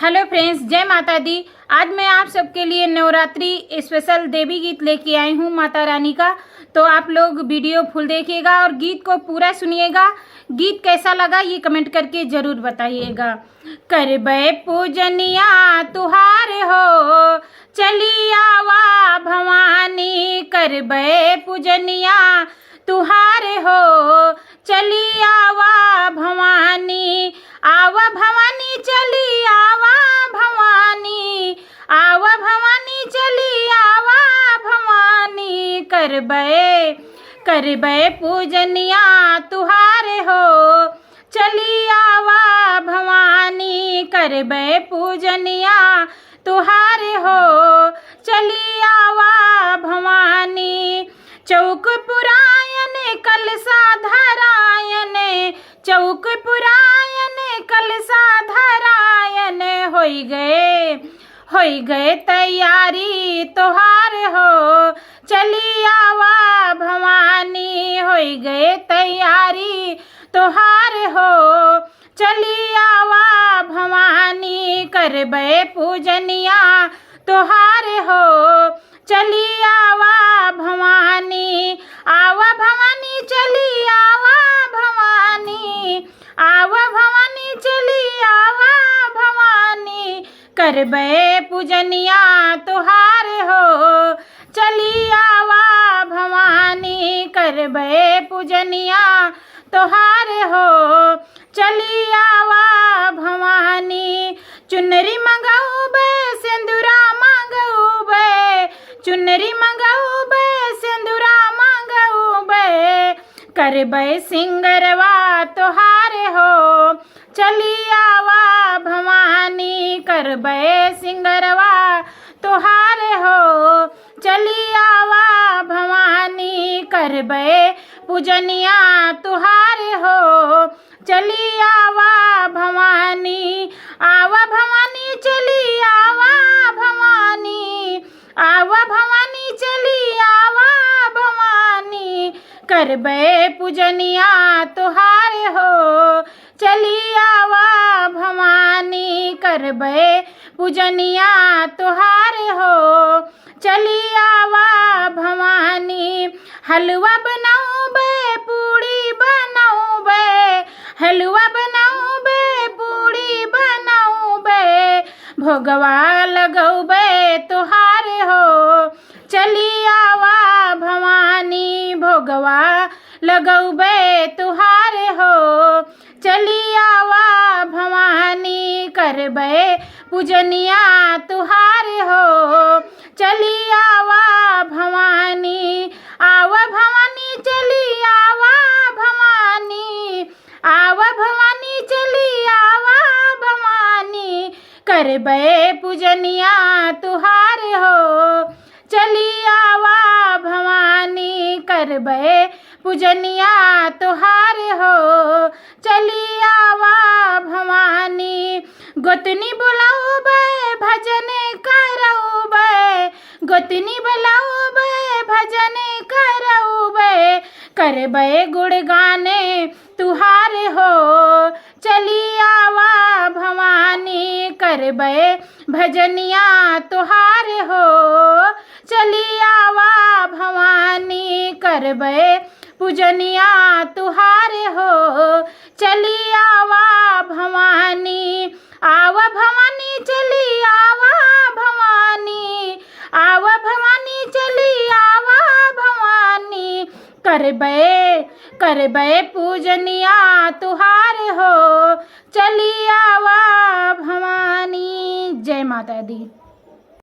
Hello friends, जय माता दी। आज मैं आप सबके लिए नवरात्रि स्पेशल देवी गीत लेके आई हूँ माता रानी का। तो आप लोग वीडियो फुल देखिएगा और गीत को पूरा सुनिएगा। गीत कैसा लगा ये कमेंट करके ज़रूर बताइएगा। करबै पूजनिया तुहार हो, चली आवा भवानी। करबै पूजनिया तुहार हो, चली आवा भवानी। आवा भवानी चली आवा भवानी, आवा भवानी चली आवा भवानी। करबै पूजनिया तुहार हो, चली आवा भवानी। करबै पूजनिया तुहार हो, चली आवा भवानी। चौक पुरायन कलसा धरायन, चौक पुरायन कलसा धरायन। होई गए तैयारी तोहार हो, चली आवा भवानी। होई गए तैयारी तोहार हो, चली आवा भवानी। करबै पूजनिया तोहार हो, चली आवा भवानी। आवा भवानी चली आवा भवानी, आवा भवानी चली आवा भवानी। करबै पूजनिया तोहार हो, चली आवा भवानी। करबै पूजनिया तोहार हो, चली आवा भवानी। चुनरी मंगाऊबे सिंदूरा मंगाऊबे, चुनरी मंगाऊबे सिंदूरा मंगाऊबे। करबै सिंगरवा तोहार हो, चली आवा भवानी। करबै सिंगरवा तोहार हो, चली आवा भवानी। करबै पूजनिया तुहार हो, चली आवा भवानी। आवा भवानी चली आवा भवानी, आवा भवानी चली आवा भवानी। करबै पूजनिया तुहार हो, चली आवा भवानी। करबै पूजनिया तुहार हो, चली आवा भवानी। हलवा बनाऊबे पूड़ी बनाऊबे, हलवा बनाऊबे पूड़ी बनाऊबे। भोगवा लगौबे तुहार हो, चली आवा भवानी। भोगवा लगौबे तुहार हो, चली आवा भवानी। करबै पूजनिया तुहार हो, चली आवा भवानी। आवा भवानी चली आवा भवानी, आवा भवानी चली आवा भवानी। करबै पूजनिया तुहार हो, चली आवा भवानी। करबै पूजनिया तुहार हो, चली आवा भवानी। गोतनी बुलाऊबे भजन करऊबे, गोतनी बुलाऊबे भजन करऊबे। करबै गुणगाने तुहार हो, चली आवा भवानी। करबै भजनिया तुहार हो, चली आवा भवानी। करबै पूजनिया तुहार हो, चली आवा भवानी। आवा भवानी चली आवा भवानी, आवा भवानी चली आवा भवानी। करबै पूजनिया तुहार हो, चली आवा भवानी। जय माता दी।